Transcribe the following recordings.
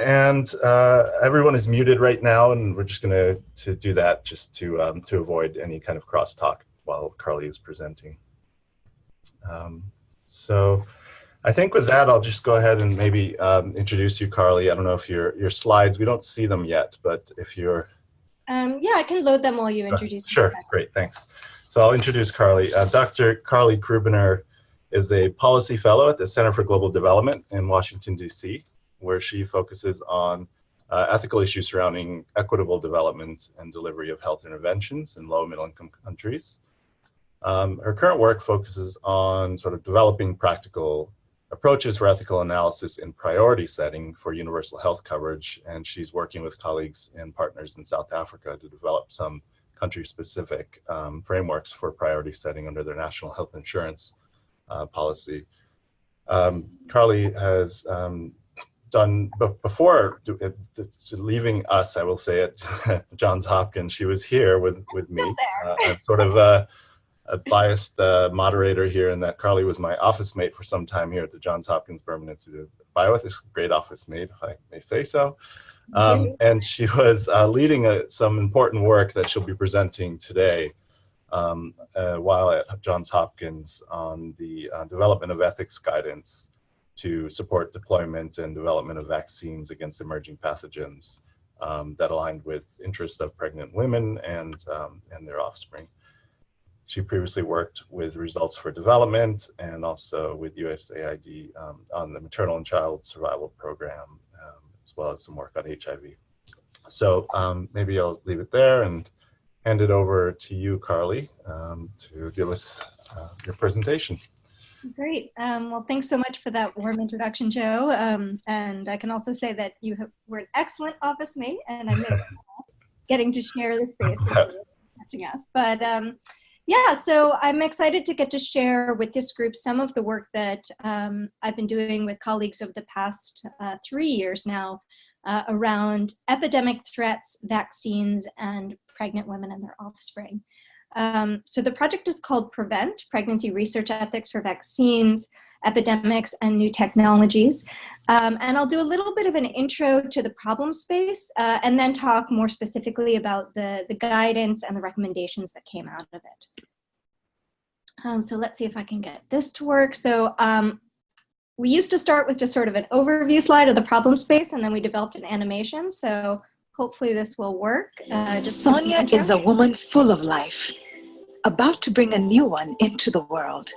Everyone is muted right now, and we're just going to do that just to avoid any kind of crosstalk while Carleigh is presenting. So I think with that, I'll just go ahead and maybe introduce you, Carleigh. I don't know if your slides, we don't see them yet, but if you're... yeah, I can load them while you introduce me. Sure, great, thanks. So I'll introduce Carleigh. Dr. Carleigh Krubiner is a policy fellow at the Center for Global Development in Washington, D.C., where she focuses on ethical issues surrounding equitable development and delivery of health interventions in low and middle income countries. Her current work focuses on sort of developing practical approaches for ethical analysis in priority setting for universal health coverage, and she's working with colleagues and partners in South Africa to develop some country-specific frameworks for priority setting under their national health insurance policy. Carleigh has done, before leaving us, I will say it, Johns Hopkins, she was here with me. I'm sort of a biased moderator here in that Carleigh was my office mate for some time here at the Johns Hopkins Berman Institute of Bioethics, great office mate, if I may say so. And she was leading some important work that she'll be presenting today while at Johns Hopkins on the development of ethics guidance to support deployment and development of vaccines against emerging pathogens that aligned with interests of pregnant women and their offspring. She previously worked with Results for Development and also with USAID on the Maternal and Child Survival Program, as well as some work on HIV. So maybe I'll leave it there and hand it over to you, Carleigh, to give us your presentation. Great. Well, thanks so much for that warm introduction, Joe. And I can also say that you were an excellent office mate, and I miss getting to share the space with you, catching up. But yeah, so I'm excited to get to share with this group some of the work that I've been doing with colleagues over the past 3 years now around epidemic threats, vaccines, and pregnant women and their offspring. So the project is called PREVENT, Pregnancy Research Ethics for Vaccines, Epidemics, and New Technologies. And I'll do a little bit of an intro to the problem space and then talk more specifically about the guidance and the recommendations that came out of it. So let's see if I can get this to work. So we used to start with just sort of an overview slide of the problem space, and then we developed an animation. So hopefully this will work. Sonia is a woman full of life, about to bring a new one into the world.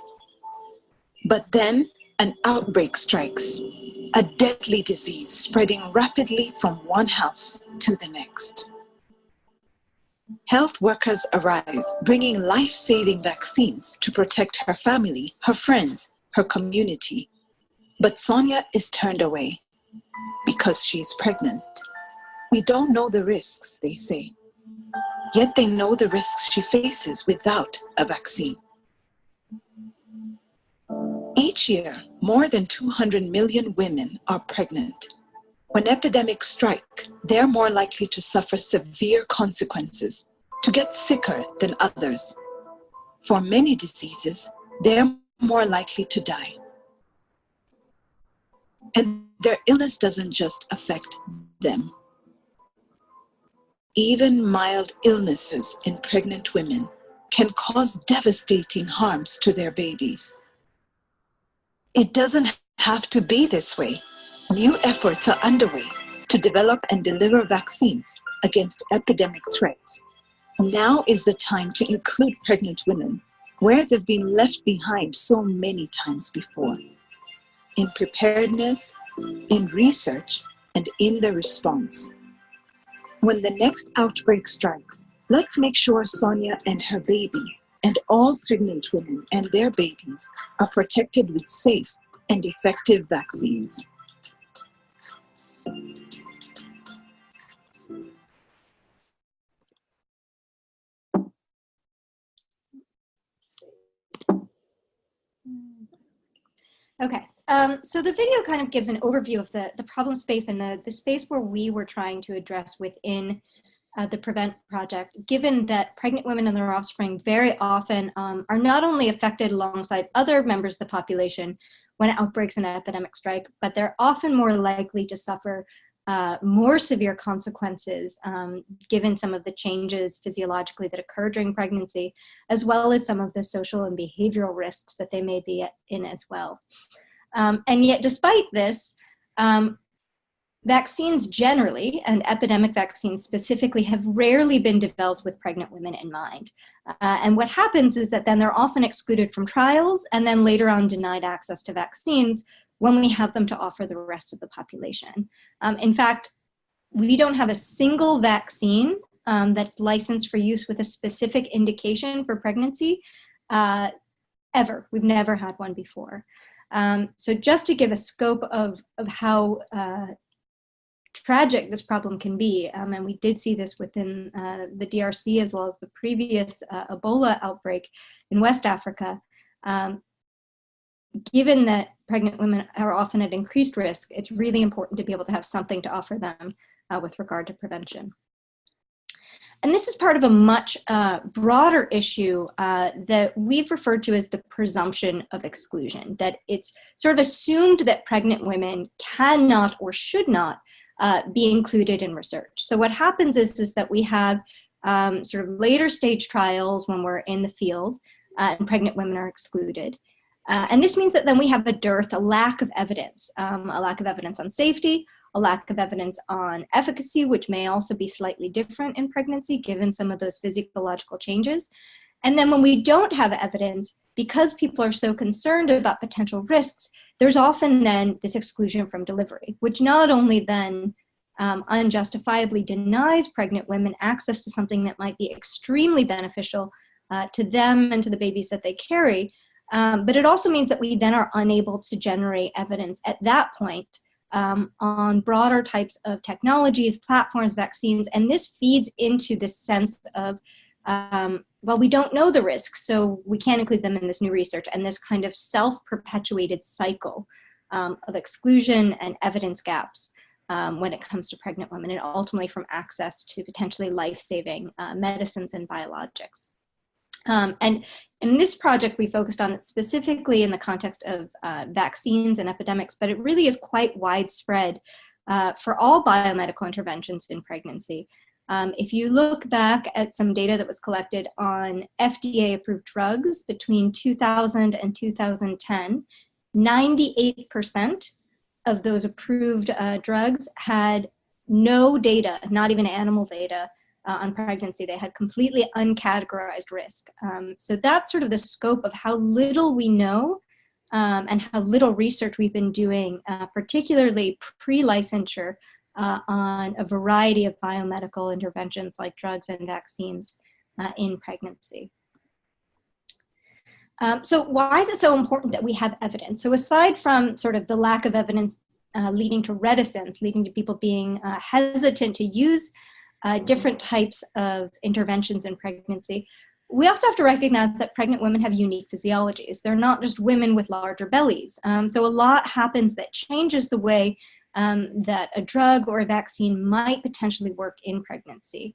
But then an outbreak strikes, a deadly disease spreading rapidly from one house to the next. Health workers arrive, bringing life-saving vaccines to protect her family, her friends, her community. But Sonia is turned away because she's pregnant. We don't know the risks, they say. Yet they know the risks she faces without a vaccine. Each year, more than 200 million women are pregnant. When epidemics strike, they're more likely to suffer severe consequences, to get sicker than others. For many diseases, they're more likely to die. And their illness doesn't just affect them. Even mild illnesses in pregnant women can cause devastating harms to their babies. It doesn't have to be this way. New efforts are underway to develop and deliver vaccines against epidemic threats. Now is the time to include pregnant women where they've been left behind so many times before. In preparedness, in research, and in the response. When the next outbreak strikes, let's make sure Sonia and her baby and all pregnant women and their babies are protected with safe and effective vaccines. Okay, so the video kind of gives an overview of the problem space and the space where we were trying to address within the PREVENT project, given that pregnant women and their offspring very often are not only affected alongside other members of the population when outbreaks and epidemics strike, but they're often more likely to suffer more severe consequences given some of the changes physiologically that occur during pregnancy, as well as some of the social and behavioral risks that they may be in as well. And yet, despite this, vaccines generally, and epidemic vaccines specifically, have rarely been developed with pregnant women in mind. And what happens is that then they're often excluded from trials and then later on denied access to vaccines when we have them to offer the rest of the population. In fact, we don't have a single vaccine that's licensed for use with a specific indication for pregnancy ever. We've never had one before. So just to give a scope of how tragic this problem can be, and we did see this within the DRC as well as the previous Ebola outbreak in West Africa. Given that pregnant women are often at increased risk, it's really important to be able to have something to offer them with regard to prevention. And this is part of a much broader issue that we've referred to as the presumption of exclusion, that it's sort of assumed that pregnant women cannot or should not be included in research. So what happens is that we have sort of later stage trials when we're in the field and pregnant women are excluded. And this means that then we have a dearth, a lack of evidence on safety, a lack of evidence on efficacy, which may also be slightly different in pregnancy given some of those physiological changes. And then when we don't have evidence, because people are so concerned about potential risks, there's often then this exclusion from delivery, which not only then unjustifiably denies pregnant women access to something that might be extremely beneficial to them and to the babies that they carry, but it also means that we then are unable to generate evidence at that point on broader types of technologies, platforms, vaccines, and this feeds into this sense of, well, we don't know the risks, so we can't include them in this new research, and this kind of self-perpetuated cycle of exclusion and evidence gaps when it comes to pregnant women, and ultimately from access to potentially life-saving medicines and biologics. And in this project, we focused on it specifically in the context of vaccines and epidemics, but it really is quite widespread for all biomedical interventions in pregnancy. If you look back at some data that was collected on FDA-approved drugs between 2000 and 2010, 98% of those approved drugs had no data, not even animal data, on pregnancy. They had completely uncategorized risk. So that's sort of the scope of how little we know and how little research we've been doing, particularly pre-licensure, on a variety of biomedical interventions like drugs and vaccines in pregnancy. So why is it so important that we have evidence? So aside from sort of the lack of evidence leading to reticence, leading to people being hesitant to use different types of interventions in pregnancy, we also have to recognize that pregnant women have unique physiologies. They're not just women with larger bellies. So a lot happens that changes the way that a drug or a vaccine might potentially work in pregnancy.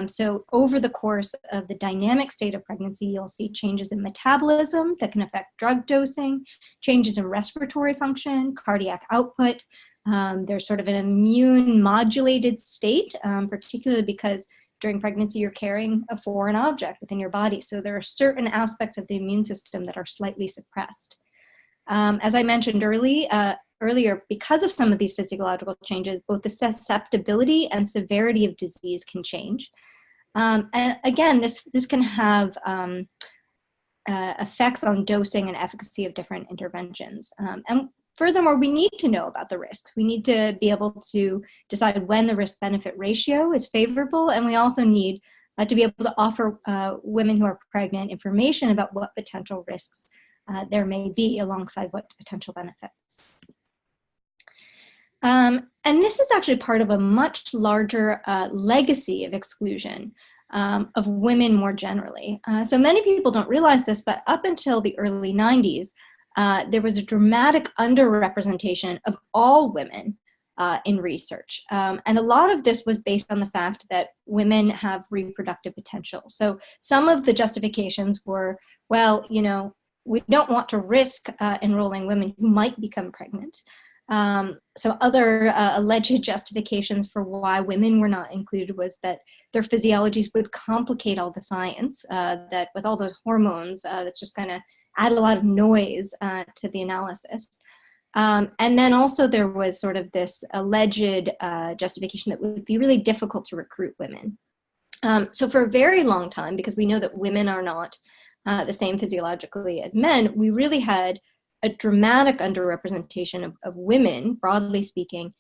So over the course of the dynamic state of pregnancy, you'll see changes in metabolism that can affect drug dosing, changes in respiratory function, cardiac output. There's sort of an immune modulated state, particularly because during pregnancy you're carrying a foreign object within your body. So there are certain aspects of the immune system that are slightly suppressed. As I mentioned earlier, because of some of these physiological changes, both the susceptibility and severity of disease can change. And again, this can have effects on dosing and efficacy of different interventions. And furthermore, we need to know about the risks. We need to be able to decide when the risk-benefit ratio is favorable, and we also need to be able to offer women who are pregnant information about what potential risks there may be alongside what potential benefits. And this is actually part of a much larger legacy of exclusion of women more generally. So many people don't realize this, but up until the early 90s, there was a dramatic underrepresentation of all women in research. And a lot of this was based on the fact that women have reproductive potential. So some of the justifications were, well, you know, we don't want to risk enrolling women who might become pregnant. So other alleged justifications for why women were not included was that their physiologies would complicate all the science, that with all those hormones, that's just going to add a lot of noise to the analysis. And then also there was sort of this alleged justification that would be really difficult to recruit women. So for a very long time, because we know that women are not the same physiologically as men, we really had a dramatic underrepresentation of women, broadly speaking,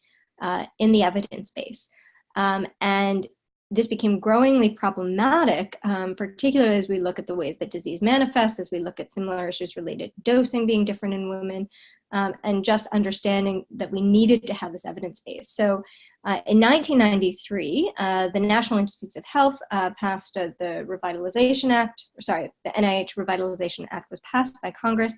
in the evidence base. And this became growingly problematic, particularly as we look at the ways that disease manifests, as we look at similar issues related to dosing being different in women, and just understanding that we needed to have this evidence base. So in 1993, the National Institutes of Health passed the Revitalization Act, the NIH Revitalization Act was passed by Congress,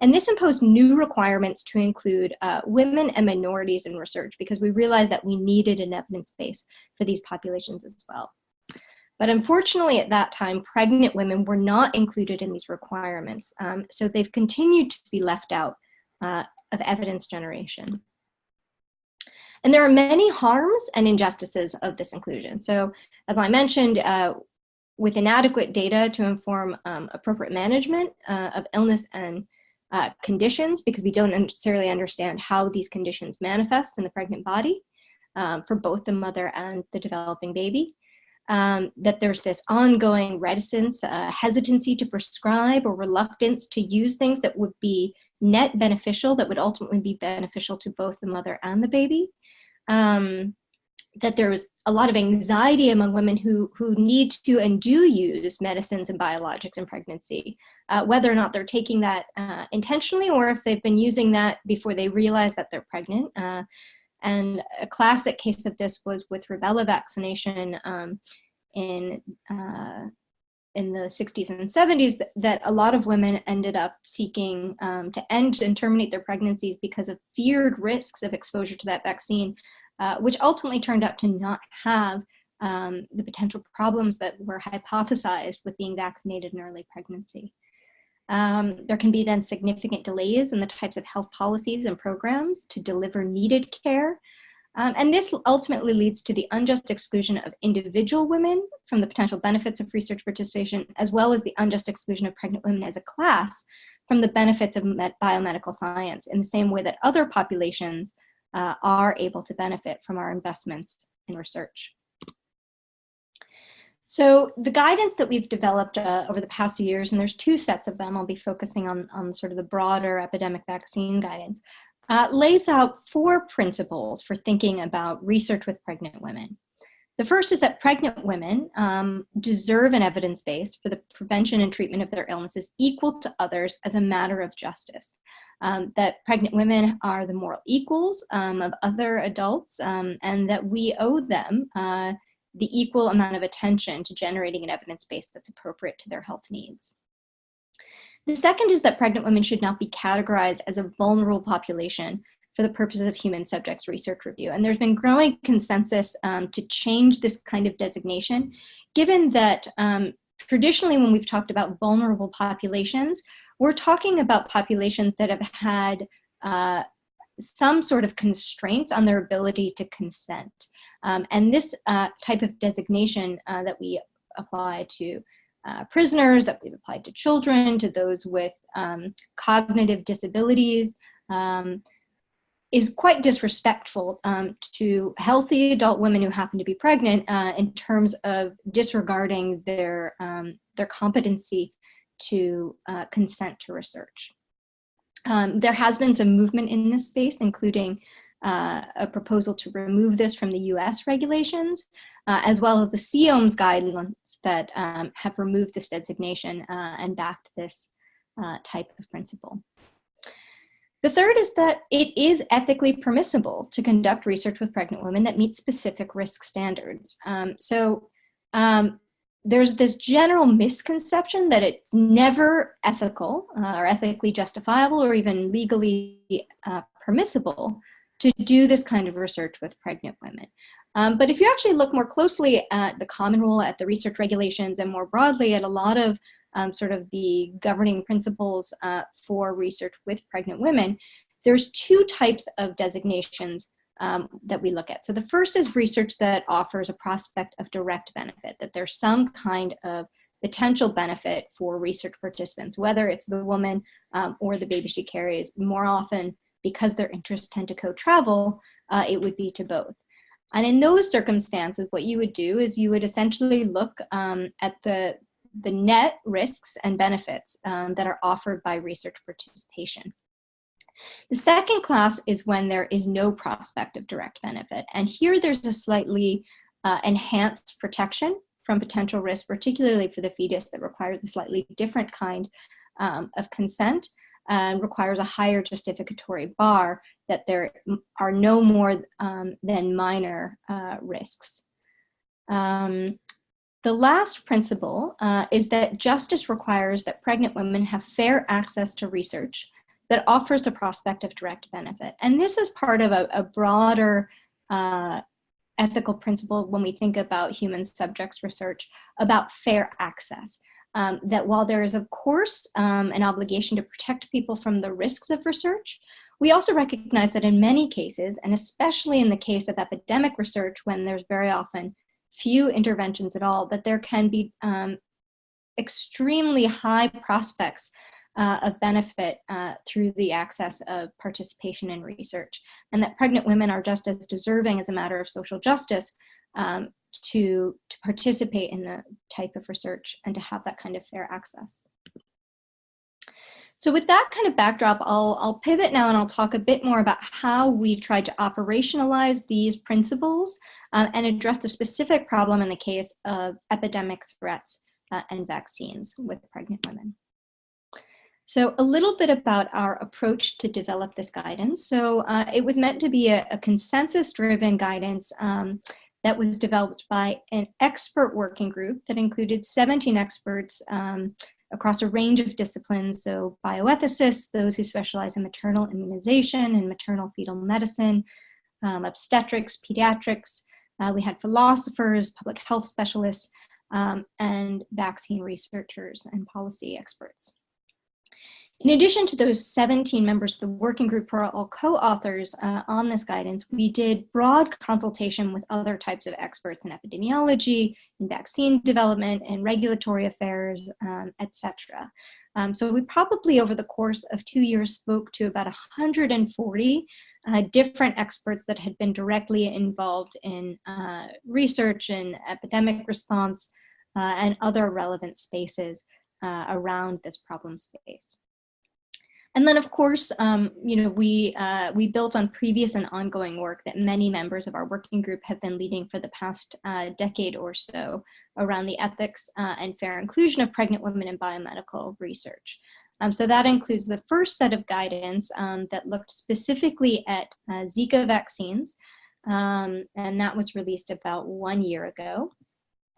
and this imposed new requirements to include women and minorities in research, because we realized that we needed an evidence base for these populations as well. But unfortunately, at that time, pregnant women were not included in these requirements, so they've continued to be left out of evidence generation. And there are many harms and injustices of this inclusion. So as I mentioned, with inadequate data to inform appropriate management of illness and conditions, because we don't necessarily understand how these conditions manifest in the pregnant body for both the mother and the developing baby. That there's this ongoing reticence, hesitancy to prescribe or reluctance to use things that would be net beneficial, that would ultimately be beneficial to both the mother and the baby. That there's a lot of anxiety among women who need to and do use medicines and biologics in pregnancy, whether or not they're taking that intentionally or if they've been using that before they realize that they're pregnant. And a classic case of this was with rubella vaccination in the 60s and 70s, that a lot of women ended up seeking to end and terminate their pregnancies because of feared risks of exposure to that vaccine, which ultimately turned out to not have the potential problems that were hypothesized with being vaccinated in early pregnancy. There can be then significant delays in the types of health policies and programs to deliver needed care. And this ultimately leads to the unjust exclusion of individual women from the potential benefits of research participation, as well as the unjust exclusion of pregnant women as a class from the benefits of biomedical science, in the same way that other populations are able to benefit from our investments in research. So the guidance that we've developed over the past few years, and there's two sets of them, I'll be focusing on sort of the broader epidemic vaccine guidance, lays out 4 principles for thinking about research with pregnant women. The first is that pregnant women deserve an evidence base for the prevention and treatment of their illnesses equal to others as a matter of justice. That pregnant women are the moral equals of other adults, and that we owe them the equal amount of attention to generating an evidence base that's appropriate to their health needs. The second is that pregnant women should not be categorized as a vulnerable population for the purposes of human subjects research review. And there's been growing consensus to change this kind of designation, given that traditionally when we've talked about vulnerable populations, we're talking about populations that have had some sort of constraints on their ability to consent. And this type of designation that we apply to prisoners, that we've applied to children, to those with cognitive disabilities, is quite disrespectful to healthy adult women who happen to be pregnant in terms of disregarding their competency to consent to research. There has been some movement in this space, including a proposal to remove this from the US regulations, as well as the CIOMS guidelines that have removed this designation and backed this type of principle. The third is that it is ethically permissible to conduct research with pregnant women that meets specific risk standards. There's this general misconception that it's never ethical or ethically justifiable or even legally permissible to do this kind of research with pregnant women. But if you actually look more closely at the common rule, at the research regulations, and more broadly at a lot of sort of the governing principles for research with pregnant women, there's two types of designations that we look at. So the first is research that offers a prospect of direct benefit, that there's some kind of potential benefit for research participants, whether it's the woman or the baby she carries. More often, because their interests tend to co-travel, it would be to both. And in those circumstances, what you would do is you would essentially look at the net risks and benefits that are offered by research participation. The second class is when there is no prospect of direct benefit. And here there's a slightly enhanced protection from potential risk, particularly for the fetus, that requires a slightly different kind of consent and requires a higher justificatory bar, that there are no more than minor risks. The last principle is that justice requires that pregnant women have fair access to research that offers the prospect of direct benefit. And this is part of a broader ethical principle when we think about human subjects research about fair access. That while there is, of course, an obligation to protect people from the risks of research, we also recognize that in many cases, and especially in the case of epidemic research, when there's very often few interventions at all, that there can be extremely high prospects of benefit through the access of participation in research, and that pregnant women are just as deserving as a matter of social justice to participate in the type of research and to have that kind of fair access. So with that kind of backdrop, I'll pivot now and I'll talk a bit more about how we try to operationalize these principles and address the specific problem in the case of epidemic threats and vaccines with pregnant women. So a little bit about our approach to develop this guidance. So it was meant to be a consensus-driven guidance that was developed by an expert working group that included 17 experts across a range of disciplines. So bioethicists, those who specialize in maternal immunization and maternal fetal medicine, obstetrics, pediatrics. We had philosophers, public health specialists, and vaccine researchers and policy experts. In addition to those 17 members of the working group who are all co-authors on this guidance, we did broad consultation with other types of experts in epidemiology, in vaccine development, and regulatory affairs, etc. So we probably over the course of 2 years spoke to about 140 different experts that had been directly involved in research and epidemic response and other relevant spaces around this problem space. And then, of course, we built on previous and ongoing work that many members of our working group have been leading for the past decade or so around the ethics and fair inclusion of pregnant women in biomedical research. So that includes the first set of guidance that looked specifically at Zika vaccines, and that was released about 1 year ago.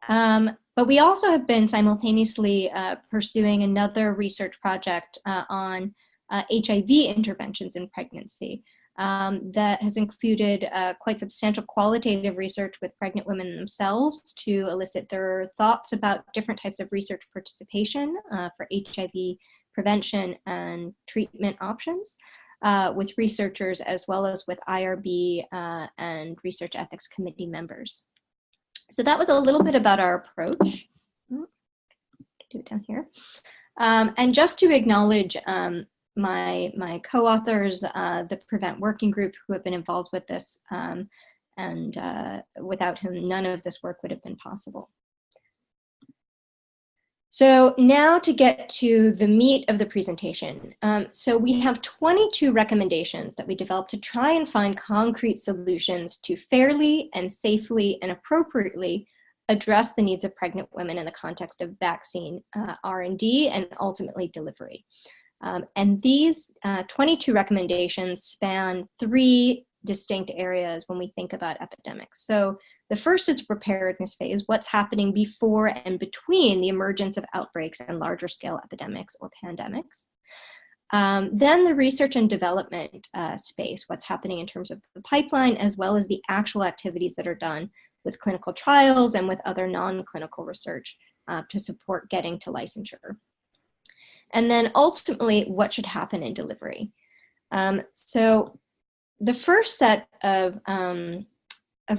But we also have been simultaneously pursuing another research project on HIV interventions in pregnancy that has included quite substantial qualitative research with pregnant women themselves to elicit their thoughts about different types of research participation for HIV prevention and treatment options with researchers, as well as with IRB and research ethics committee members. So that was a little bit about our approach. Do it down here. And just to acknowledge my co-authors, the Prevent Working Group, who have been involved with this, and without whom none of this work would have been possible. So now to get to the meat of the presentation. So we have 22 recommendations that we developed to try and find concrete solutions to fairly and safely and appropriately address the needs of pregnant women in the context of vaccine R&D and ultimately delivery. And these 22 recommendations span 3 distinct areas when we think about epidemics. So the first is preparedness phase, what's happening before and between the emergence of outbreaks and larger scale epidemics or pandemics. Then the research and development space, what's happening in terms of the pipeline, as well as the actual activities that are done with clinical trials and with other non-clinical research to support getting to licensure. and then ultimately what should happen in delivery. So the first set of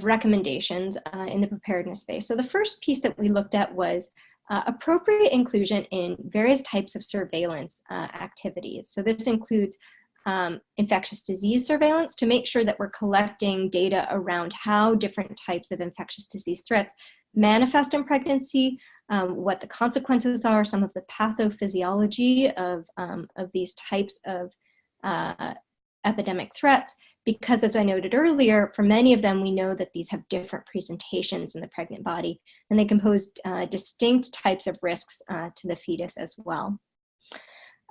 recommendations in the preparedness space. So the first piece that we looked at was appropriate inclusion in various types of surveillance activities. So this includes infectious disease surveillance to make sure that we're collecting data around how different types of infectious disease threats manifest in pregnancy, what the consequences are, some of the pathophysiology of these types of epidemic threats, because as I noted earlier, for many of them, we know that these have different presentations in the pregnant body, and they can pose distinct types of risks to the fetus as well.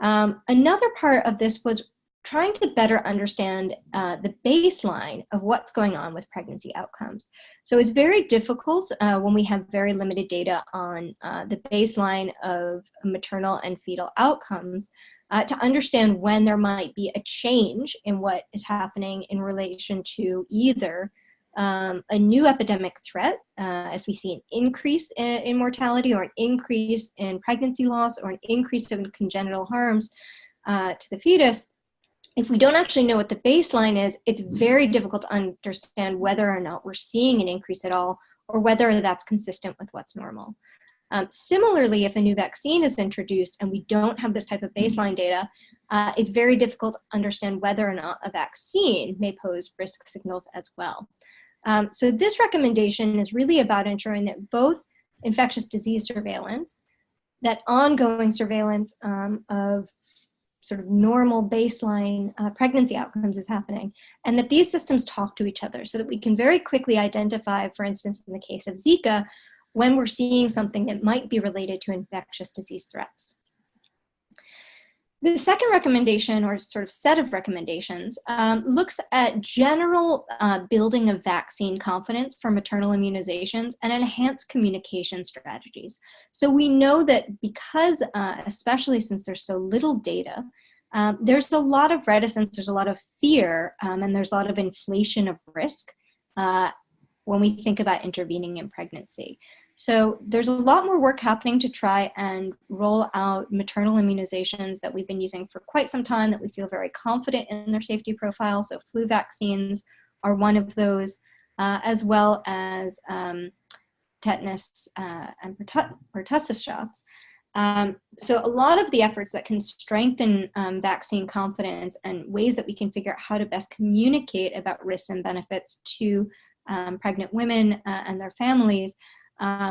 Another part of this was trying to better understand the baseline of what's going on with pregnancy outcomes. So it's very difficult when we have very limited data on the baseline of maternal and fetal outcomes to understand when there might be a change in what is happening in relation to either a new epidemic threat, if we see an increase in mortality or an increase in pregnancy loss or an increase in congenital harms to the fetus. If we don't actually know what the baseline is, it's very difficult to understand whether or not we're seeing an increase at all or whether that's consistent with what's normal. Similarly, if a new vaccine is introduced and we don't have this type of baseline data, it's very difficult to understand whether or not a vaccine may pose risk signals as well. So this recommendation is really about ensuring that both infectious disease surveillance, that ongoing surveillance of sort of normal baseline pregnancy outcomes is happening, and that these systems talk to each other so that we can very quickly identify, for instance, in the case of Zika, when we're seeing something that might be related to infectious disease threats. The second recommendation, or sort of set of recommendations, looks at general building of vaccine confidence for maternal immunizations and enhanced communication strategies. So we know that because, especially since there's so little data, there's a lot of reticence, there's a lot of fear, and there's a lot of inflation of risk when we think about intervening in pregnancy. So there's a lot more work happening to try and roll out maternal immunizations that we've been using for quite some time that we feel very confident in their safety profile. So flu vaccines are one of those, as well as tetanus and pertussis shots. So a lot of the efforts that can strengthen vaccine confidence and ways that we can figure out how to best communicate about risks and benefits to pregnant women and their families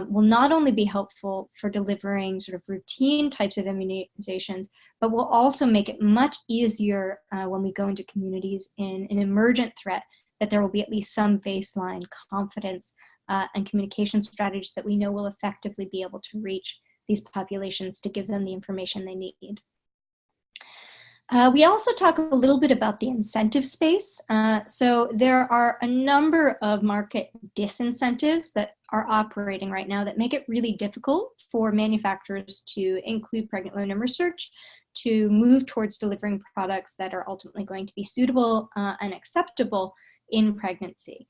will not only be helpful for delivering sort of routine types of immunizations, but will also make it much easier when we go into communities in an emergent threat, that there will be at least some baseline confidence and communication strategies that we know will effectively be able to reach these populations to give them the information they need. We also talk a little bit about the incentive space. So there are a number of market disincentives that are operating right now that make it really difficult for manufacturers to include pregnant women in research, to move towards delivering products that are ultimately going to be suitable and acceptable in pregnancy.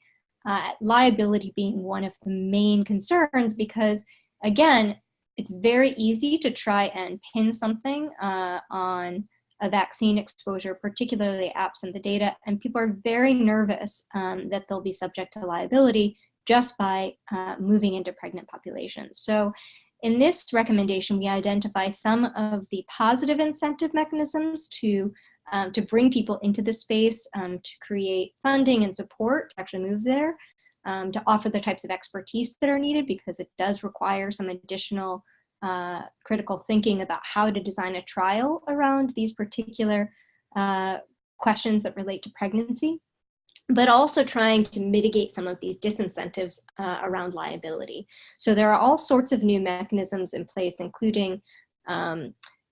Liability being one of the main concerns, because again, it's very easy to try and pin something on a vaccine exposure, particularly absent the data, and people are very nervous that they'll be subject to liability just by moving into pregnant populations. So in this recommendation, we identify some of the positive incentive mechanisms to bring people into the space, to create funding and support to actually move there, to offer the types of expertise that are needed, because it does require some additional critical thinking about how to design a trial around these particular questions that relate to pregnancy, but also trying to mitigate some of these disincentives around liability. So there are all sorts of new mechanisms in place, including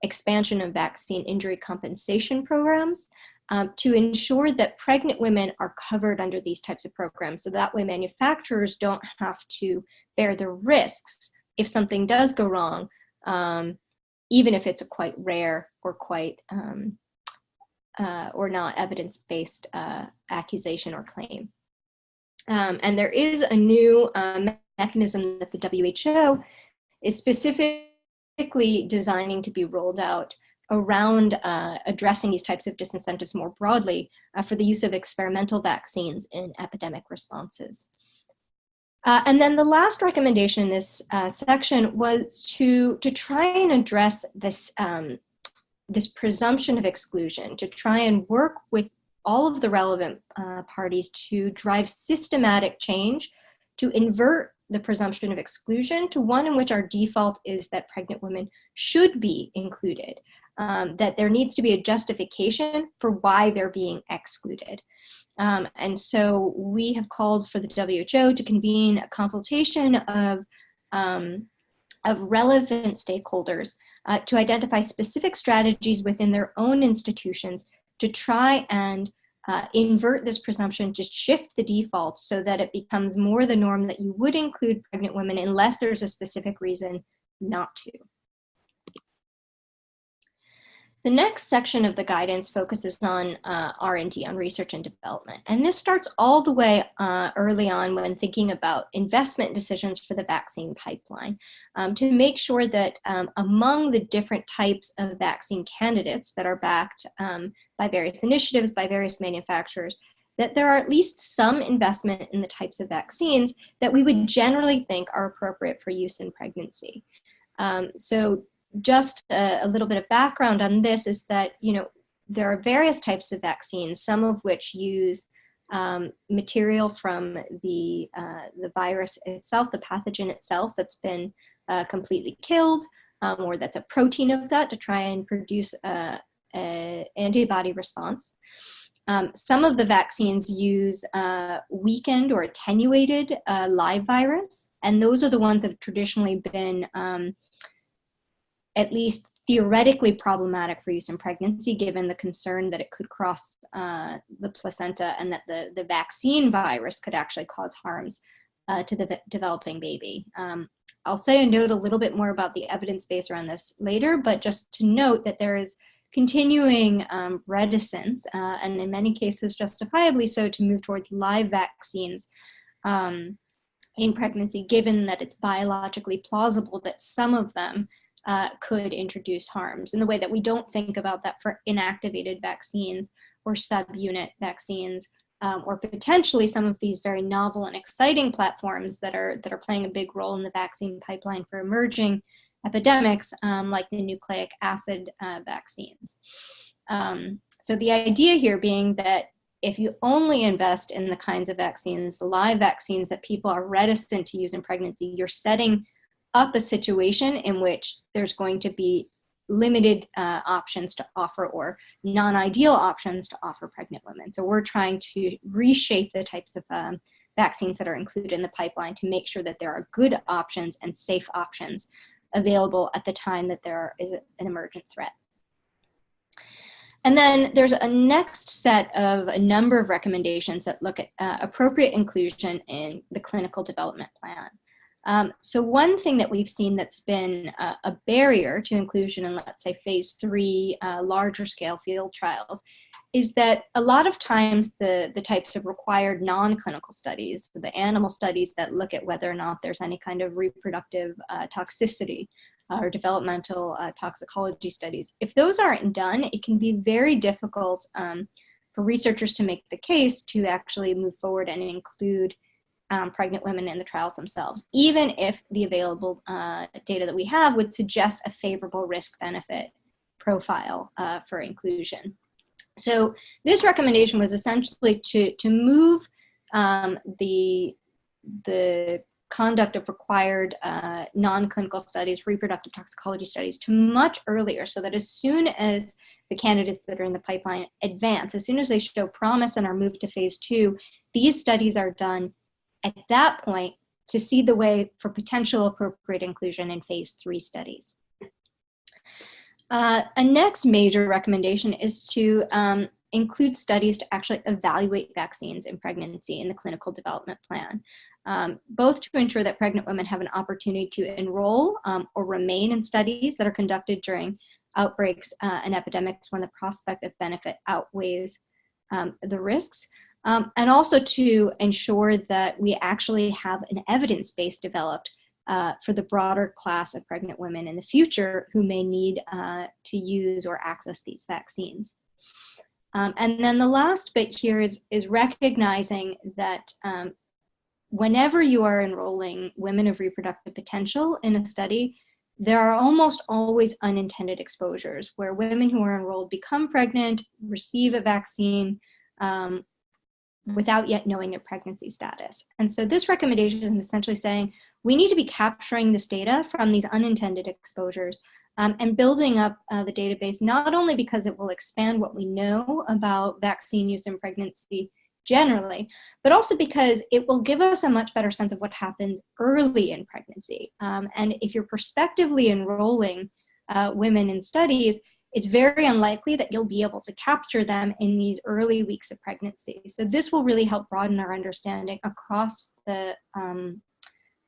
expansion of vaccine injury compensation programs to ensure that pregnant women are covered under these types of programs. So that way manufacturers don't have to bear the risks if something does go wrong, even if it's a quite rare or quite or not evidence-based accusation or claim. And there is a new mechanism that the WHO is specifically designing to be rolled out around addressing these types of disincentives more broadly for the use of experimental vaccines in epidemic responses. And then the last recommendation in this section was to try and address this, this presumption of exclusion, to try and work with all of the relevant parties to drive systematic change, to invert the presumption of exclusion to one in which our default is that pregnant women should be included, that there needs to be a justification for why they're being excluded. And so we have called for the WHO to convene a consultation of relevant stakeholders to identify specific strategies within their own institutions to try and invert this presumption, just shift the default so that it becomes more the norm that you would include pregnant women unless there's a specific reason not to. The next section of the guidance focuses on R&D, on research and development. And this starts all the way early on when thinking about investment decisions for the vaccine pipeline to make sure that among the different types of vaccine candidates that are backed by various initiatives, by various manufacturers, that there are at least some investment in the types of vaccines that we would generally think are appropriate for use in pregnancy. So just a little bit of background on this is that, there are various types of vaccines, some of which use material from the virus itself, the pathogen itself that's been completely killed, or that's a protein of that to try and produce an antibody response. Some of the vaccines use weakened or attenuated live virus, and those are the ones that have traditionally been at least theoretically problematic for use in pregnancy, given the concern that it could cross the placenta and that the vaccine virus could actually cause harms to the developing baby. I'll say and note a little bit more about the evidence base around this later, but just to note that there is continuing reticence, and in many cases justifiably so, to move towards live vaccines in pregnancy, given that it's biologically plausible that some of them could introduce harms in the way that we don't think about that for inactivated vaccines or subunit vaccines, or potentially some of these very novel and exciting platforms that are playing a big role in the vaccine pipeline for emerging epidemics, like the nucleic acid vaccines. So the idea here being that if you only invest in the kinds of vaccines, the live vaccines that people are reticent to use in pregnancy, you're setting up a situation in which there's going to be limited options to offer, or non-ideal options to offer pregnant women. So we're trying to reshape the types of vaccines that are included in the pipeline to make sure that there are good options and safe options available at the time that there is an emergent threat. And then there's a next set of a number of recommendations that look at appropriate inclusion in the clinical development plan. So one thing that we've seen that's been a barrier to inclusion in, let's say, phase 3 larger scale field trials is that a lot of times the types of required non-clinical studies, the animal studies that look at whether or not there's any kind of reproductive toxicity or developmental toxicology studies, if those aren't done, it can be very difficult for researchers to make the case to actually move forward and include pregnant women in the trials themselves, even if the available data that we have would suggest a favorable risk-benefit profile for inclusion. So this recommendation was essentially to move the conduct of required non-clinical studies, reproductive toxicology studies, to much earlier, so that as soon as the candidates that are in the pipeline advance, as soon as they show promise and are moved to phase 2, these studies are done at that point to see the way for potential appropriate inclusion in phase 3 studies. A next major recommendation is to include studies to actually evaluate vaccines in pregnancy in the clinical development plan, both to ensure that pregnant women have an opportunity to enroll or remain in studies that are conducted during outbreaks and epidemics when the prospect of benefit outweighs the risks, and also to ensure that we actually have an evidence base developed for the broader class of pregnant women in the future who may need to use or access these vaccines. And then the last bit here is recognizing that whenever you are enrolling women of reproductive potential in a study, there are almost always unintended exposures where women who are enrolled become pregnant, receive a vaccine without yet knowing their pregnancy status. And so this recommendation is essentially saying we need to be capturing this data from these unintended exposures and building up the database, not only because it will expand what we know about vaccine use in pregnancy generally, but also because it will give us a much better sense of what happens early in pregnancy. And if you're prospectively enrolling women in studies, it's very unlikely that you'll be able to capture them in these early weeks of pregnancy. So this will really help broaden our understanding across the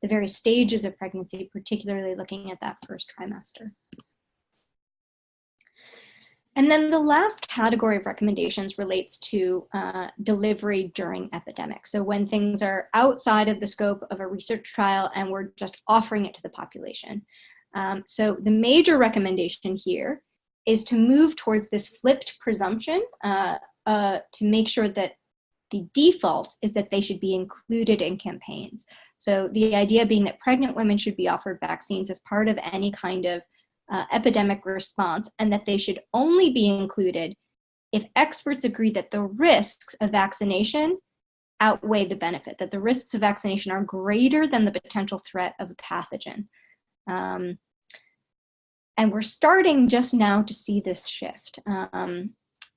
various stages of pregnancy, particularly looking at that first trimester. And then the last category of recommendations relates to delivery during epidemic. So when things are outside of the scope of a research trial and we're just offering it to the population. So the major recommendation here is to move towards this flipped presumption to make sure that the default is that they should be included in campaigns. So the idea being that pregnant women should be offered vaccines as part of any kind of epidemic response, and that they should only be included if experts agree that the risks of vaccination outweigh the benefit, that the risks of vaccination are greater than the potential threat of a pathogen. And we're starting just now to see this shift.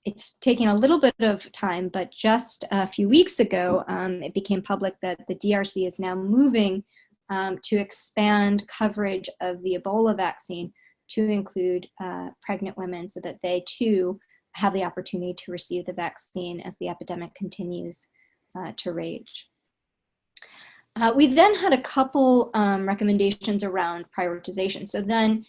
It's taking a little bit of time, but just a few weeks ago, it became public that the DRC is now moving to expand coverage of the Ebola vaccine to include pregnant women so that they too have the opportunity to receive the vaccine as the epidemic continues to rage. We then had a couple recommendations around prioritization. So then,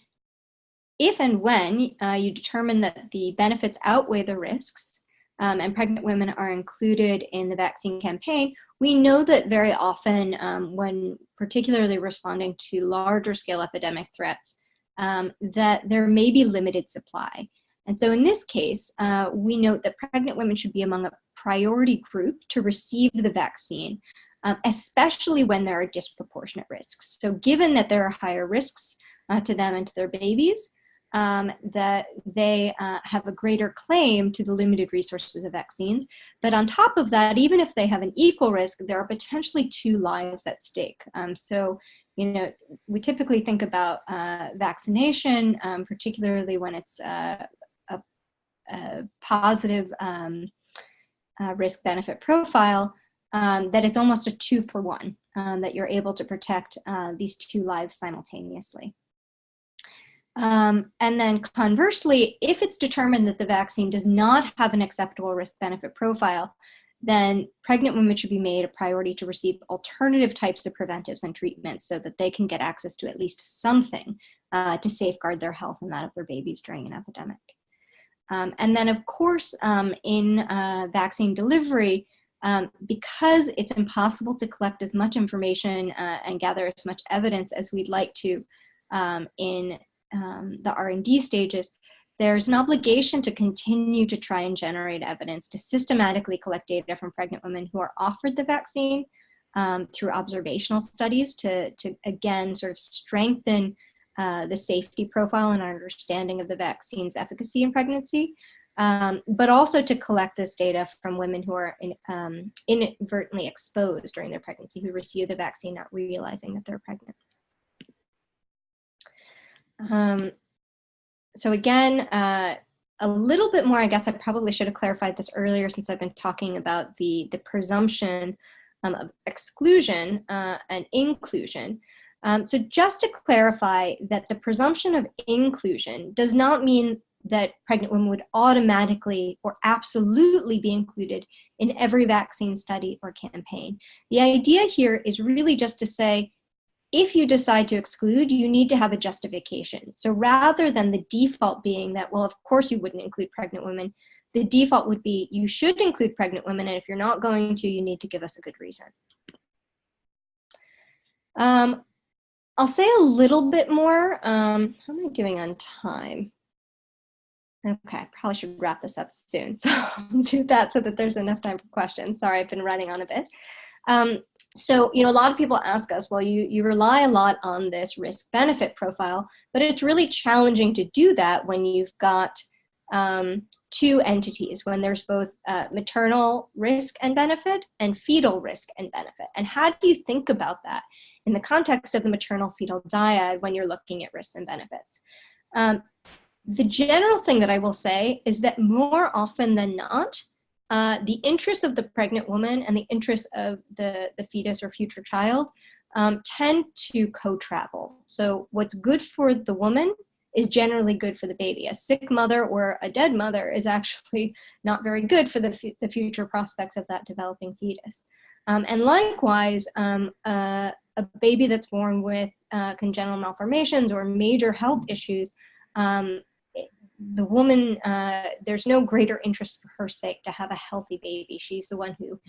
if and when you determine that the benefits outweigh the risks and pregnant women are included in the vaccine campaign, we know that very often when particularly responding to larger scale epidemic threats, that there may be limited supply. And so in this case, we note that pregnant women should be among a priority group to receive the vaccine, especially when there are disproportionate risks. So given that there are higher risks to them and to their babies, that they have a greater claim to the limited resources of vaccines. But on top of that, even if they have an equal risk, there are potentially 2 lives at stake. So, you know, we typically think about vaccination, particularly when it's a positive risk-benefit profile, that it's almost a 2-for-1, that you're able to protect these 2 lives simultaneously. And then conversely, if it's determined that the vaccine does not have an acceptable risk-benefit profile, then pregnant women should be made a priority to receive alternative types of preventives and treatments so that they can get access to at least something to safeguard their health and that of their babies during an epidemic. And then, of course, in vaccine delivery, because it's impossible to collect as much information and gather as much evidence as we'd like to in the R&D stages, there's an obligation to continue to try and generate evidence to systematically collect data from pregnant women who are offered the vaccine through observational studies to again sort of strengthen the safety profile and our understanding of the vaccine's efficacy in pregnancy, but also to collect this data from women who are inadvertently exposed during their pregnancy, who receive the vaccine not realizing that they're pregnant. So again, a little bit more, I guess I probably should have clarified this earlier since I've been talking about the presumption of exclusion and inclusion. So just to clarify that the presumption of inclusion does not mean that pregnant women would automatically or absolutely be included in every vaccine study or campaign. The idea here is really just to say, if you decide to exclude, you need to have a justification. So rather than the default being that, well, of course you wouldn't include pregnant women, the default would be you should include pregnant women, and if you're not going to, you need to give us a good reason. I'll say a little bit more. How am I doing on time? Okay, probably should wrap this up soon. So I'll do that so that there's enough time for questions. Sorry, I've been running on a bit. So, a lot of people ask us, well, you rely a lot on this risk-benefit profile, but it's really challenging to do that when you've got two entities, when there's both maternal risk and benefit and fetal risk and benefit. And how do you think about that in the context of the maternal-fetal dyad when you're looking at risks and benefits? The general thing that I will say is that more often than not, the interests of the pregnant woman and the interests of the fetus or future child tend to co-travel. So what's good for the woman is generally good for the baby. A sick mother or a dead mother is actually not very good for the future prospects of that developing fetus. And likewise, a baby that's born with congenital malformations or major health issues, the woman, there's no greater interest for her sake to have a healthy baby. She's the one who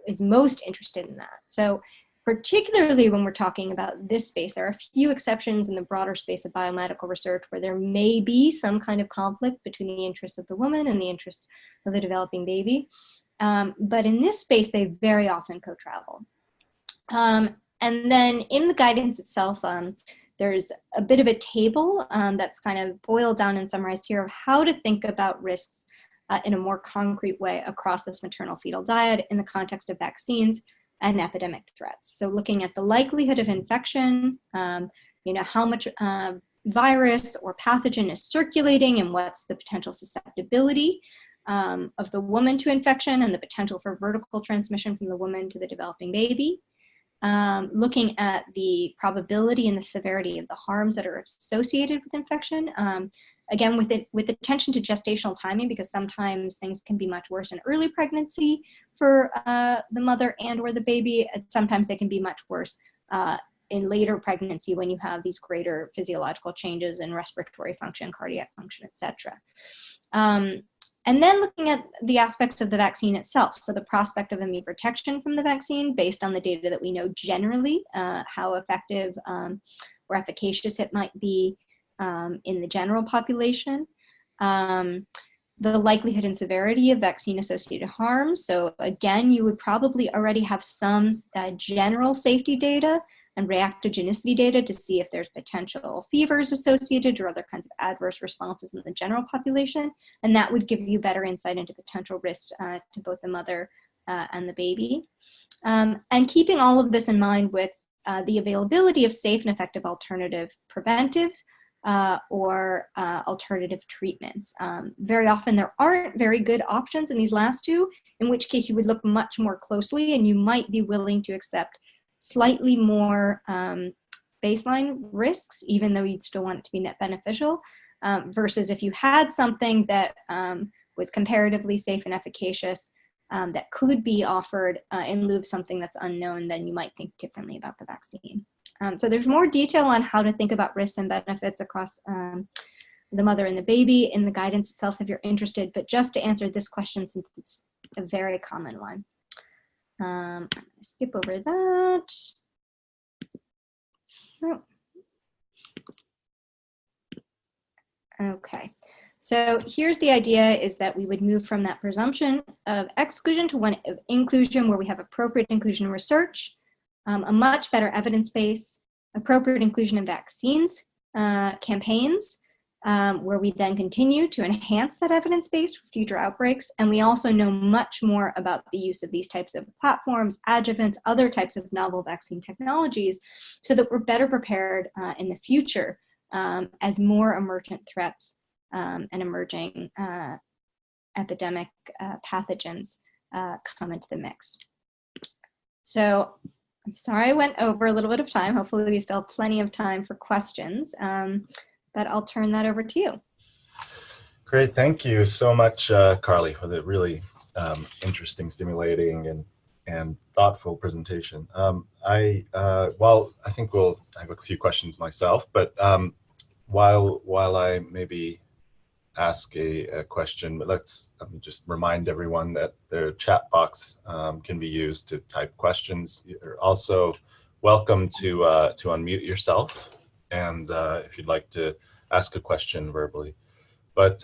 is most interested in that. So particularly when we're talking about this space, there are a few exceptions in the broader space of biomedical research where there may be some kind of conflict between the interests of the woman and the interests of the developing baby. But in this space, they very often co-travel. And then in the guidance itself, there's a bit of a table that's kind of boiled down and summarized here of how to think about risks in a more concrete way across this maternal-fetal dyad in the context of vaccines and epidemic threats. So looking at the likelihood of infection, how much virus or pathogen is circulating and what's the potential susceptibility of the woman to infection and the potential for vertical transmission from the woman to the developing baby. Looking at the probability and the severity of the harms that are associated with infection. Again, with attention to gestational timing, because sometimes things can be much worse in early pregnancy for the mother and or the baby. And sometimes they can be much worse in later pregnancy when you have these greater physiological changes in respiratory function, cardiac function, etc. And then looking at the aspects of the vaccine itself. So the prospect of immune protection from the vaccine based on the data that we know generally, how effective or efficacious it might be in the general population. The likelihood and severity of vaccine-associated harms. So again, you would probably already have some general safety data and reactogenicity data to see if there's potential fevers associated or other kinds of adverse responses in the general population. And that would give you better insight into potential risks to both the mother and the baby. And keeping all of this in mind with the availability of safe and effective alternative preventives or alternative treatments. Very often there aren't very good options in these last two, in which case you would look much more closely and you might be willing to accept slightly more baseline risks, even though you'd still want it to be net beneficial, versus if you had something that was comparatively safe and efficacious that could be offered in lieu of something that's unknown, then you might think differently about the vaccine. So there's more detail on how to think about risks and benefits across the mother and the baby in the guidance itself if you're interested, but just to answer this question since it's a very common one. I'm going to skip over that. Oh. Okay, so here's the idea is that we would move from that presumption of exclusion to one of inclusion where we have appropriate inclusion in research, a much better evidence base, appropriate inclusion in vaccines, campaigns, where we then continue to enhance that evidence base for future outbreaks. And we also know much more about the use of these types of platforms, adjuvants, other types of novel vaccine technologies, so that we're better prepared in the future as more emergent threats and emerging epidemic pathogens come into the mix. So I'm sorry I went over a little bit of time. Hopefully we still have plenty of time for questions. But I'll turn that over to you. Great, thank you so much, Carleigh, for the really interesting, stimulating, and thoughtful presentation. I think I have a few questions myself, but while I maybe ask a question, but let me just remind everyone that the chat box can be used to type questions. Also, welcome to unmute yourself, and if you'd like to ask a question verbally. But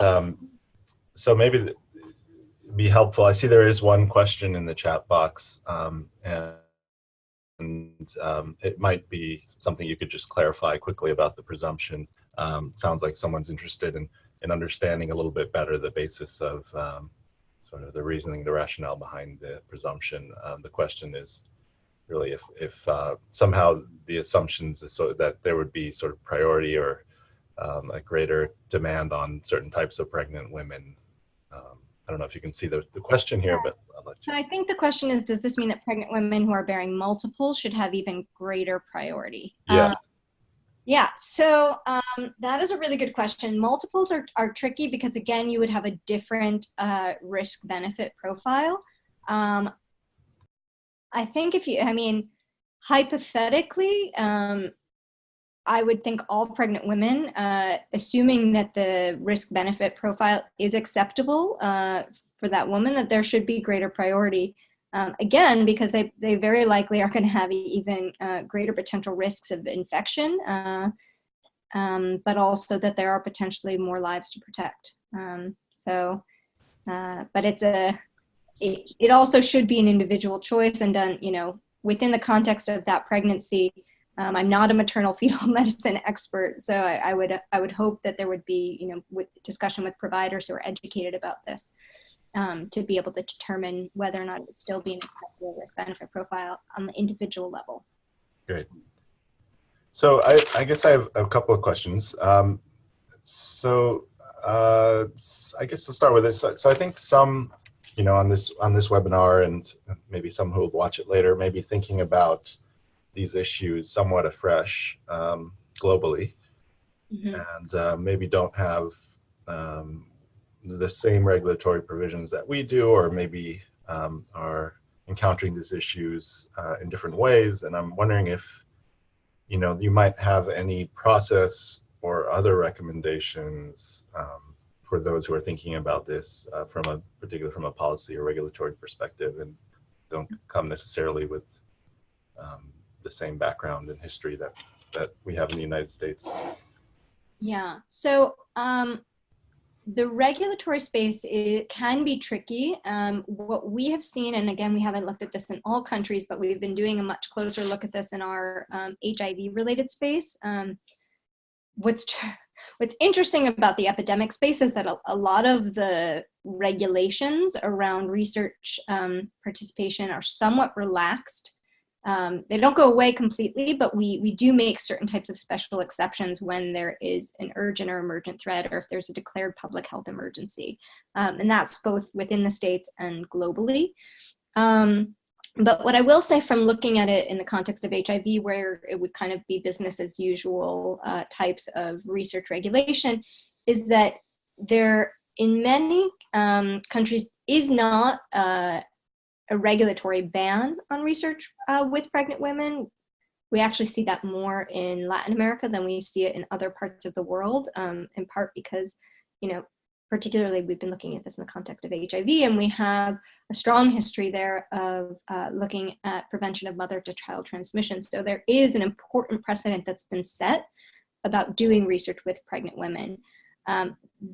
so maybe it'd be helpful. I see there is one question in the chat box, and it might be something you could just clarify quickly about the presumption. Sounds like someone's interested in understanding a little bit better the basis of sort of the reasoning, the rationale behind the presumption. The question is really if somehow the assumptions is so that there would be sort of priority or a greater demand on certain types of pregnant women. I don't know if you can see the question here, but I'll let you. So I think the question is, does this mean that pregnant women who are bearing multiples should have even greater priority? Yeah. Yeah, so that is a really good question. Multiples are tricky because, again, you would have a different risk-benefit profile. I think hypothetically, I would think all pregnant women, assuming that the risk-benefit profile is acceptable for that woman, that there should be greater priority. Again, because they very likely are going to have even greater potential risks of infection, but also that there are potentially more lives to protect. But it also should be an individual choice and done, within the context of that pregnancy. I'm not a maternal fetal medicine expert, so I would hope that there would be, with discussion with providers who are educated about this, to be able to determine whether or not it would still be an acceptable risk-benefit profile on the individual level. Great. So I guess I have a couple of questions. I guess I'll start with this. So I think some, on this webinar, and maybe some who will watch it later, may be thinking about these issues somewhat afresh globally, and maybe don't have the same regulatory provisions that we do, or maybe are encountering these issues in different ways. And I'm wondering if you might have any process or other recommendations for those who are thinking about this particularly from a policy or regulatory perspective, and don't come necessarily with the same background and history that we have in the United States. Yeah, so the regulatory space, it can be tricky. What we have seen, and again, we haven't looked at this in all countries, but we've been doing a much closer look at this in our HIV-related space. What's interesting about the epidemic space is that a lot of the regulations around research participation are somewhat relaxed. They don't go away completely, but we do make certain types of special exceptions when there is an urgent or emergent threat, or if there's a declared public health emergency. And that's both within the states and globally. But what I will say from looking at it in the context of HIV, where it would kind of be business as usual types of research regulation, is that there, in many countries, is not a regulatory ban on research with pregnant women. We actually see that more in Latin America than we see it in other parts of the world, in part because, particularly we've been looking at this in the context of HIV, and we have a strong history there of looking at prevention of mother-to-child transmission. So there is an important precedent that's been set about doing research with pregnant women.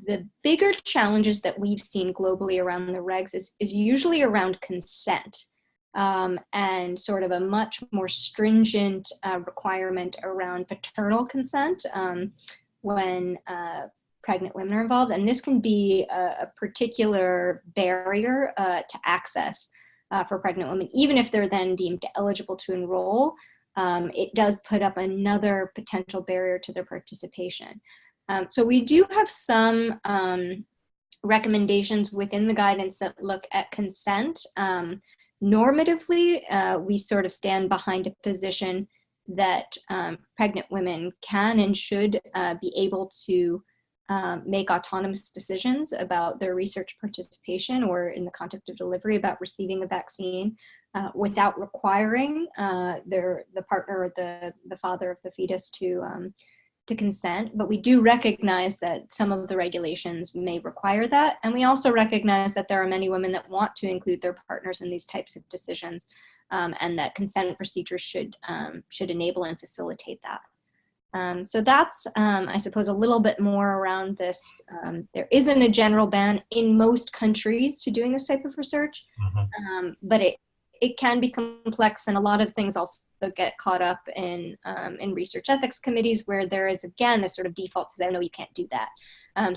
The bigger challenges that we've seen globally around the regs is usually around consent, and sort of a much more stringent requirement around paternal consent when pregnant women are involved. And this can be a particular barrier to access for pregnant women, even if they're then deemed eligible to enroll. It does put up another potential barrier to their participation. So we do have some recommendations within the guidance that look at consent. Normatively, we sort of stand behind a position that pregnant women can and should be able to make autonomous decisions about their research participation, or in the context of delivery about receiving a vaccine, without requiring the partner or the father of the fetus to to consent, but we do recognize that some of the regulations may require that. And we also recognize that there are many women that want to include their partners in these types of decisions, and that consent procedures should enable and facilitate that. So that's, I suppose, a little bit more around this. There isn't a general ban in most countries to doing this type of research, but it can be complex, and a lot of things also get caught up in research ethics committees where there is, again, this sort of default to say, no, you can't do that.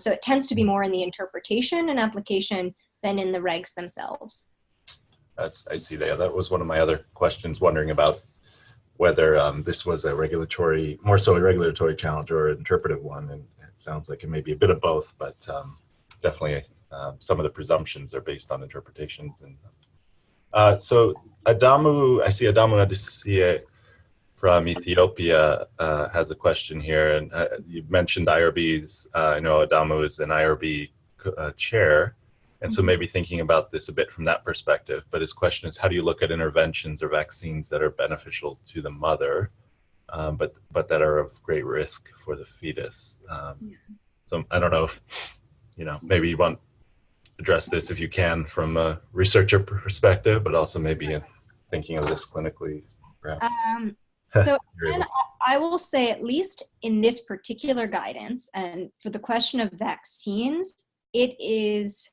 So it tends to be more in the interpretation and application than in the regs themselves. I see that. That was one of my other questions, wondering about whether this was more so a regulatory challenge or an interpretive one. And it sounds like it may be a bit of both, but definitely some of the presumptions are based on interpretations. And so Adamu, I see Adamu Adesiye from Ethiopia has a question here. And you mentioned IRBs. I know Adamu is an IRB chair. And so maybe thinking about this a bit from that perspective, but his question is, how do you look at interventions or vaccines that are beneficial to the mother, but that are of great risk for the fetus? So I don't know if, maybe you want to address this if you can from a researcher perspective, but also maybe in thinking of this clinically, perhaps. So again, I will say, at least in this particular guidance, and for the question of vaccines, it is,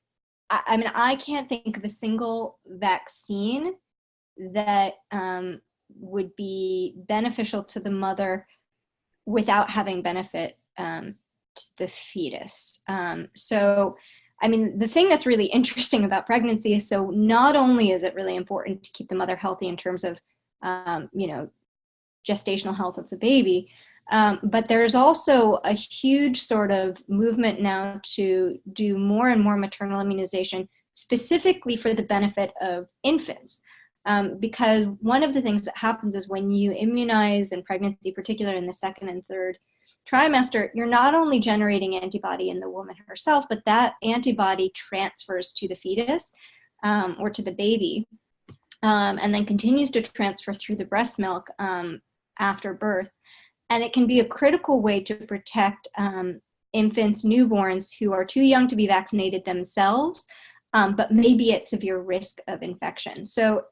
I mean, I can't think of a single vaccine that would be beneficial to the mother without having benefit to the fetus. So, I mean, the thing that's really interesting about pregnancy is, so not only is it really important to keep the mother healthy in terms of, gestational health of the baby, but there's also a huge sort of movement now to do more and more maternal immunization specifically for the benefit of infants. Because one of the things that happens is when you immunize in pregnancy, particularly in the second and third trimester, you're not only generating antibody in the woman herself, but that antibody transfers to the fetus or to the baby, and then continues to transfer through the breast milk after birth. And it can be a critical way to protect infants, newborns who are too young to be vaccinated themselves, but may be at severe risk of infection. So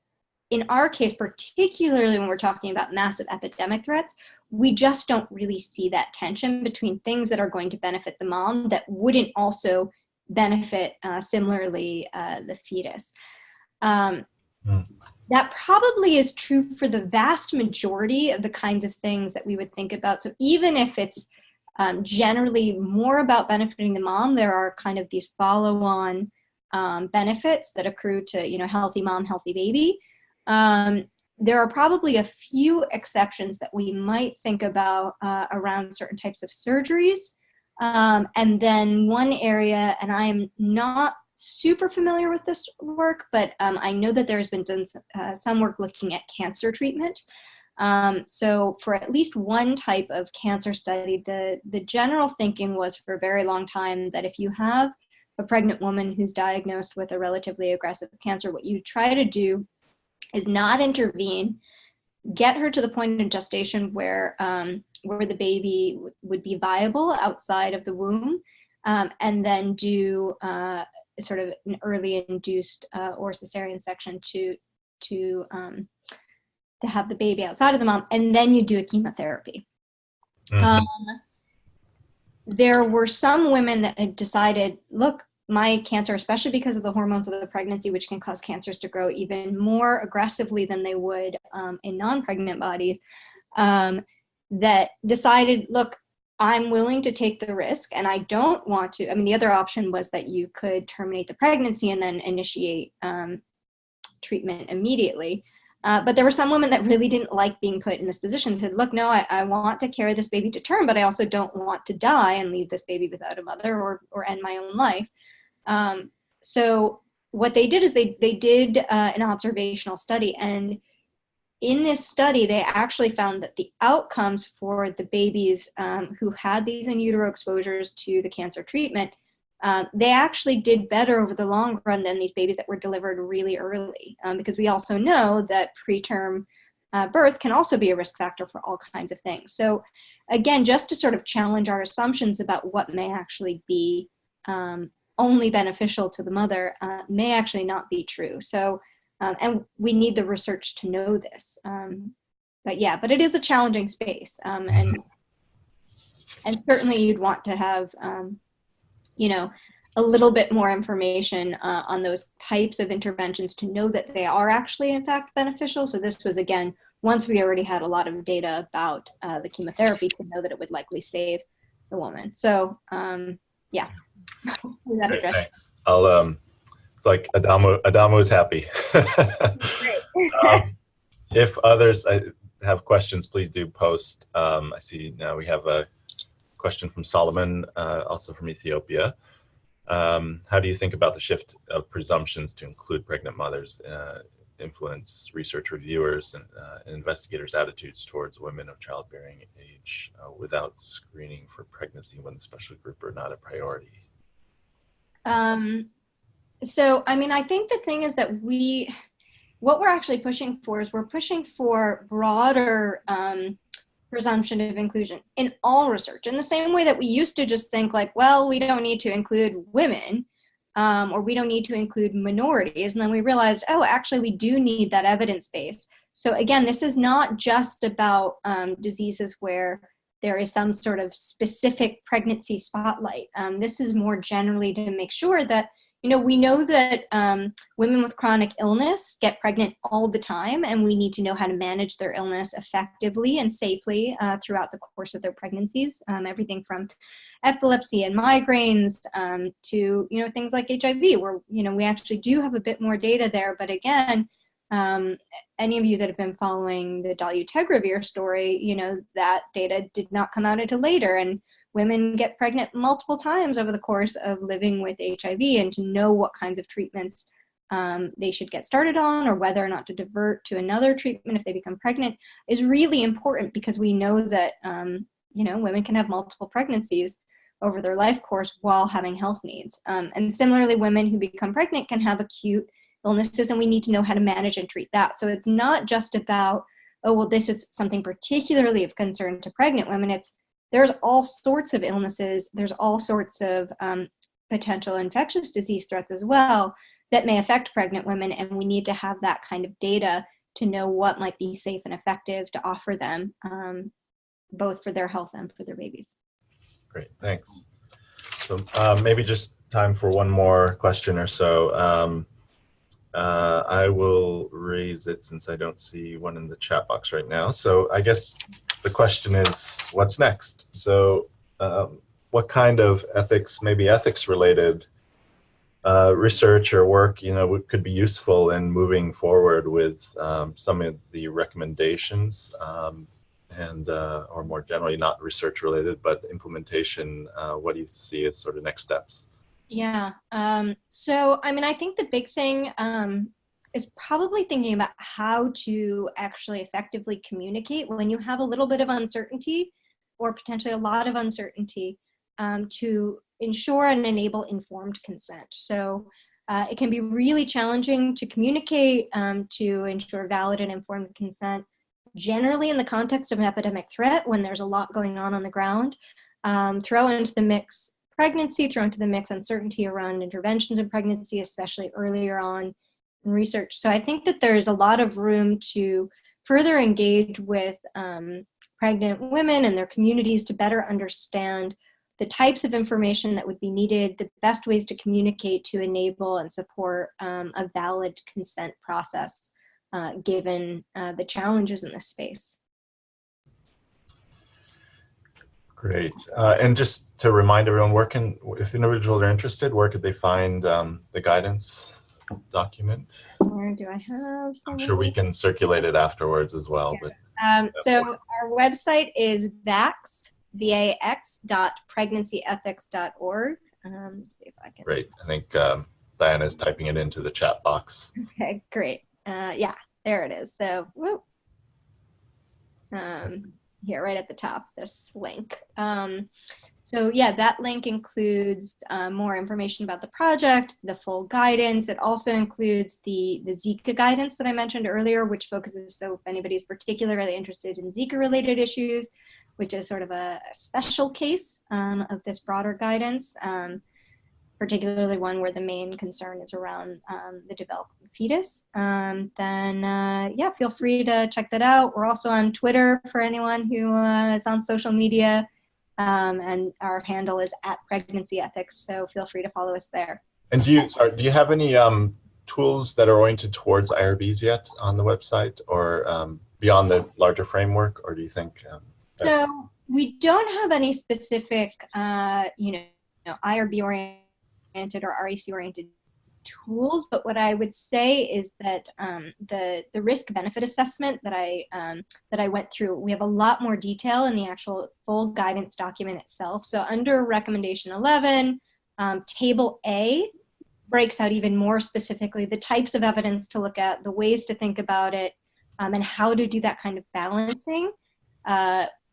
in our case, particularly when we're talking about massive epidemic threats, we just don't really see that tension between things that are going to benefit the mom that wouldn't also benefit similarly the fetus. That probably is true for the vast majority of the kinds of things that we would think about. So even if it's generally more about benefiting the mom, there are kind of these follow-on benefits that accrue to, healthy mom, healthy baby. There are probably a few exceptions that we might think about around certain types of surgeries. And then one area, and I am not super familiar with this work, but I know that there's been some work looking at cancer treatment. So for at least one type of cancer study, the general thinking was for a very long time that if you have a pregnant woman who's diagnosed with a relatively aggressive cancer, what you try to do is not intervene, get her to the point in gestation where the baby would be viable outside of the womb, and then do sort of an early induced or cesarean section to have the baby outside of the mom, and then you do a chemotherapy. There were some women that had decided, look, my cancer, especially because of the hormones of the pregnancy, which can cause cancers to grow even more aggressively than they would in non-pregnant bodies, that decided, look, I'm willing to take the risk, and I don't want to. I mean, the other option was that you could terminate the pregnancy and then initiate treatment immediately. But there were some women that really didn't like being put in this position, said, look, no, I want to carry this baby to term, but I also don't want to die and leave this baby without a mother or end my own life. So what they did is they did an observational study, and in this study, they actually found that the outcomes for the babies who had these in utero exposures to the cancer treatment, they actually did better over the long run than these babies that were delivered really early, because we also know that preterm birth can also be a risk factor for all kinds of things. So again, just to sort of challenge our assumptions about what may actually be only beneficial to the mother may actually not be true. So, and we need the research to know this. But it is a challenging space. And certainly you'd want to have, a little bit more information on those types of interventions to know that they are actually in fact beneficial. So this was, again, once we already had a lot of data about the chemotherapy to know that it would likely save the woman. So yeah. Great, thanks. I'll it's like Adamo is happy. If others have questions, please do post. I see now we have a question from Solomon, also from Ethiopia. How do you think about the shift of presumptions to include pregnant mothers influence research reviewers and investigators' attitudes towards women of childbearing age without screening for pregnancy when the special group are not a priority? So, I mean, I think the thing is that what we're actually pushing for is we're pushing for broader presumption of inclusion in all research, in the same way that we used to just think like, well, we don't need to include women or we don't need to include minorities. And then we realized, oh, actually, we do need that evidence base. So again, this is not just about diseases where there is some sort of specific pregnancy spotlight. This is more generally to make sure that, we know that women with chronic illness get pregnant all the time, and we need to know how to manage their illness effectively and safely throughout the course of their pregnancies. Everything from epilepsy and migraines to, things like HIV, where, we actually do have a bit more data there. But again, any of you that have been following the dolutegravir story, that data did not come out until later, and women get pregnant multiple times over the course of living with HIV, and to know what kinds of treatments they should get started on, or whether or not to divert to another treatment if they become pregnant, is really important, because we know that women can have multiple pregnancies over their life course while having health needs. And similarly, women who become pregnant can have acute illnesses, and we need to know how to manage and treat that. So it's not just about, oh, well, this is something particularly of concern to pregnant women. There's all sorts of illnesses, there's all sorts of potential infectious disease threats as well that may affect pregnant women, and we need to have that kind of data to know what might be safe and effective to offer them, both for their health and for their babies. Great, thanks. So maybe just time for one more question or so. I will raise it since I don't see one in the chat box right now. So I guess the question is, what's next? So what kind of ethics, maybe ethics related research or work, could be useful in moving forward with some of the recommendations and or more generally not research related, but implementation. What do you see as sort of next steps? Yeah. So, I mean, I think the big thing is probably thinking about how to actually effectively communicate when you have a little bit of uncertainty or potentially a lot of uncertainty to ensure and enable informed consent. So it can be really challenging to communicate to ensure valid and informed consent, generally in the context of an epidemic threat when there's a lot going on the ground. Throw into the mix pregnancy, throw into the mix uncertainty around interventions in pregnancy, especially earlier on in research. So I think that there's a lot of room to further engage with pregnant women and their communities to better understand the types of information that would be needed, the best ways to communicate to enable and support a valid consent process, given the challenges in this space. Great. And just to remind everyone, if individuals are interested, where could they find the guidance document? Where do I have some? I'm sure we can circulate it afterwards as well. Yeah. But so our website is vax.pregnancyethics.org. Let's see if I can. Great. I think Diana is typing it into the chat box. Okay, great. Yeah, there it is. So, whoop. Here, right at the top, this link. So yeah, that link includes more information about the project, the full guidance. It also includes the Zika guidance that I mentioned earlier, which focuses, so if anybody's particularly interested in Zika-related issues, which is sort of a special case of this broader guidance, particularly one where the main concern is around the developing fetus, then yeah, feel free to check that out. We're also on Twitter for anyone who is on social media. And our handle is @PregnancyEthics, so feel free to follow us there. And do you have any tools that are oriented towards IRBs yet on the website, or beyond the larger framework, or do you think? So we don't have any specific, IRB oriented or REC oriented tools, but what I would say is that the risk benefit assessment that I went through, we have a lot more detail in the actual full guidance document itself. So under recommendation 11, table A breaks out even more specifically the types of evidence to look at, the ways to think about it, and how to do that kind of balancing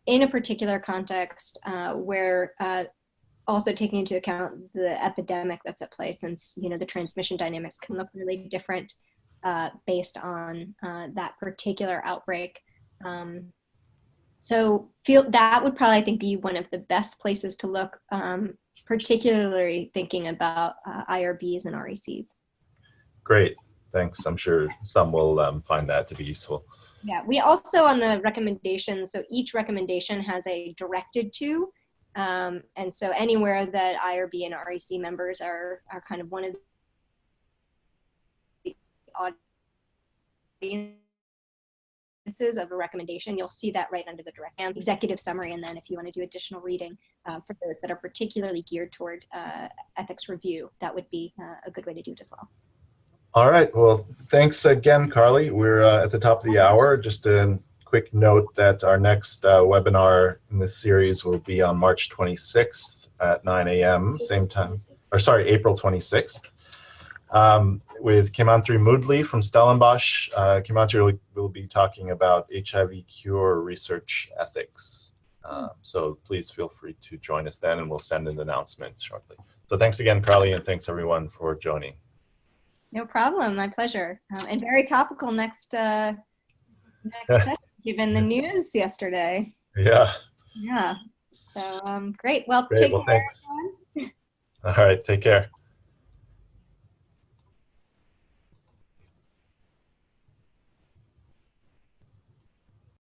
in a particular context where also taking into account the epidemic that's at play, since the transmission dynamics can look really different based on that particular outbreak. So that would probably, I think, be one of the best places to look, particularly thinking about IRBs and RECs. Great, thanks. I'm sure some will find that to be useful. Yeah, we also, on the recommendations, so each recommendation has a directed to, and so anywhere that IRB and REC members are kind of one of the audiences of a recommendation, you'll see that right under the direct and executive summary. And then if you want to do additional reading for those that are particularly geared toward ethics review, that would be a good way to do it as well. All right, well, thanks again, Carleigh. We're at the top of the hour. Just a quick note that our next webinar in this series will be on March 26th at 9 a.m. same time, or sorry, April 26th, with Kimantri Moodley from Stellenbosch. Kimantri will be talking about HIV cure research ethics. So please feel free to join us then, and we'll send an announcement shortly. So thanks again, Carleigh, and thanks everyone for joining. No problem, my pleasure. And very topical next session, given the news yesterday. Yeah. Yeah. So great. Well, great. take well, care, thanks. everyone. All right, take care.